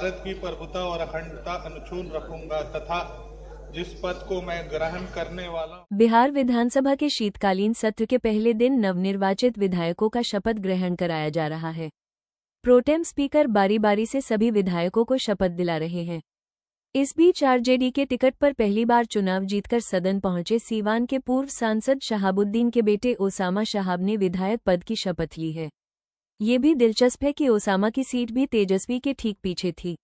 भारत की प्रभुता और अखंडता अनछून रखूंगा तथा जिस पद को मैं ग्रहण करने वाला। बिहार विधानसभा के शीतकालीन सत्र के पहले दिन नवनिर्वाचित विधायकों का शपथ ग्रहण कराया जा रहा है। प्रोटेम स्पीकर बारी बारी से सभी विधायकों को शपथ दिला रहे हैं। इस बीच आरजेडी के टिकट पर पहली बार चुनाव जीतकर सदन पहुंचे सीवान के पूर्व सांसद शहाबुद्दीन के बेटे ओसामा शहाब ने विधायक पद की शपथ ली है। ये भी दिलचस्प है कि ओसामा की सीट भी तेजस्वी के ठीक पीछे थी।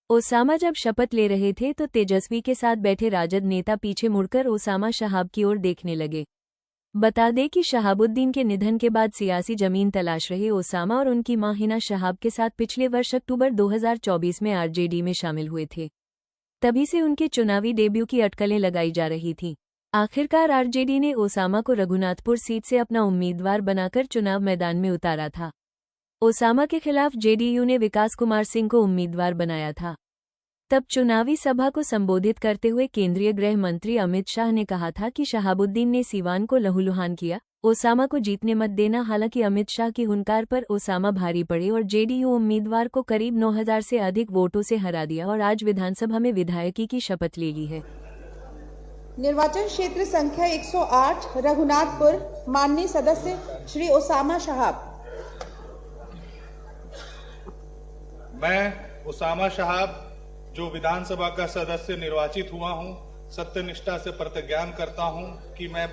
ओसामा जब शपथ ले रहे थे तो तेजस्वी के साथ बैठे राजद नेता पीछे मुड़कर ओसामा शहाब की ओर देखने लगे। बता दें कि शहाबुद्दीन के निधन के बाद सियासी जमीन तलाश रहे ओसामा और उनकी मां हिना शहाब के साथ पिछले वर्ष अक्टूबर 2024 में आरजेडी में शामिल हुए थे। तभी से उनके चुनावी डेब्यू की अटकलें लगाई जा रही थीं। आखिरकार आरजेडी ने ओसामा को रघुनाथपुर सीट से अपना उम्मीदवार बनाकर चुनाव मैदान में उतारा था। ओसामा के खिलाफ जेडीयू ने विकास कुमार सिंह को उम्मीदवार बनाया था। तब चुनावी सभा को संबोधित करते हुए केंद्रीय गृह मंत्री अमित शाह ने कहा था कि शहाबुद्दीन ने सीवान को लहूलुहान किया, ओसामा को जीतने मत देना। हालांकि अमित शाह की हुंकार पर ओसामा भारी पड़े और जेडीयू उम्मीदवार को करीब 9000 से अधिक वोटों से हरा दिया और आज विधानसभा में विधायकी की शपथ ले ली है। निर्वाचन क्षेत्र संख्या 108 रघुनाथपुर, माननीय सदस्य श्री ओसामा शहाब। मैं ओसामा शहाब जो विधानसभा का सदस्य निर्वाचित हुआ हूं, सत्यनिष्ठा से प्रतिज्ञान करता हूं कि मैं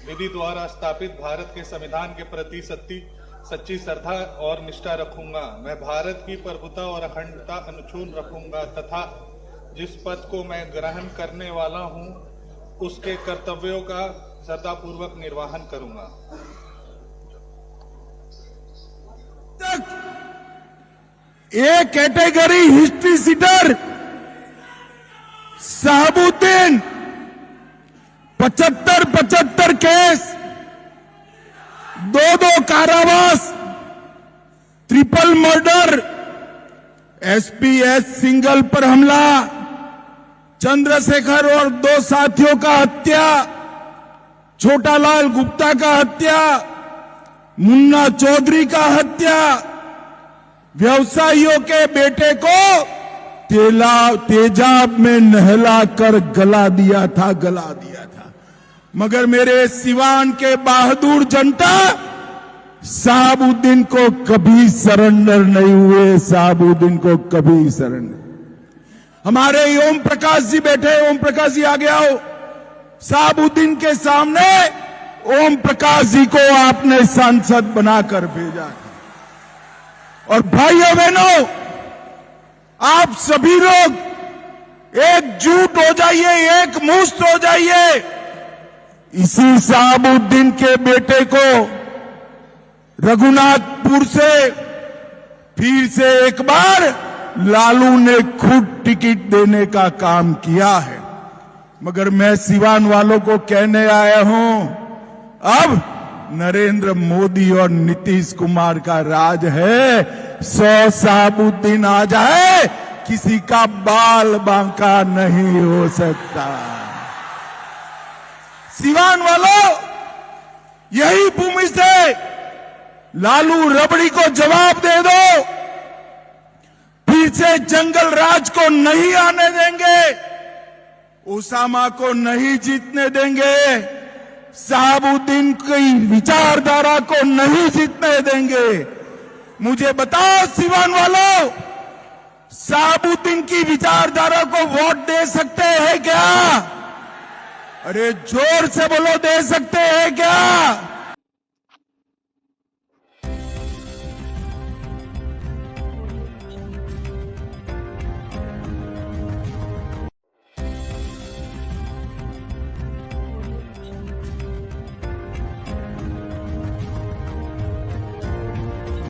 विधि द्वारा स्थापित भारत के संविधान के प्रति सच्ची श्रद्धा और निष्ठा रखूंगा। मैं भारत की प्रभुता और अखंडता अनछून रखूंगा तथा जिस पद को मैं ग्रहण करने वाला हूं उसके कर्तव्यों का श्रद्धापूर्वक निर्वहन करूंगा। A category history sheeter Shahabuddin 75 case, 2 कारावास, ट्रिपल मर्डर, एसपीएस सिंगल पर हमला, चंद्रशेखर और 2 साथियों का हत्या, छोटालाल गुप्ता का हत्या, मुन्ना चौधरी का हत्या, व्यवसायियों के बेटे को तेजाब में नहलाकर गला दिया था। मगर मेरे सिवान के बहादुर जनता शहाबुद्दीन को कभी सरेंडर नहीं हुए। शहाबुद्दीन को कभी सरेंडर। हमारे ओम प्रकाश जी बैठे, ओम प्रकाश जी आगे आओ। शहाबुद्दीन के सामने ओम प्रकाश जी को आपने सांसद बनाकर भेजा। और भाइयों बहनों, आप सभी लोग एकजुट हो जाइए, एक मुश्त हो जाइए। इसी शहाबुद्दीन के बेटे को रघुनाथपुर से फिर से एक बार लालू ने खुद टिकट देने का काम किया है। मगर मैं सिवान वालों को कहने आया हूं, अब नरेंद्र मोदी और नीतीश कुमार का राज है। 100 शहाबुद्दीन आ जाए, किसी का बाल बांका नहीं हो सकता। सिवान वालों, यही भूमि से लालू रबड़ी को जवाब दे दो। फिर से जंगल राज को नहीं आने देंगे, ओसामा को नहीं जीतने देंगे, शहाबुद्दीन की विचारधारा को नहीं जीतने देंगे। मुझे बताओ सिवान वालों, शहाबुद्दीन की विचारधारा को वोट दे सकते हैं क्या? अरे जोर से बोलो, दे सकते हैं क्या?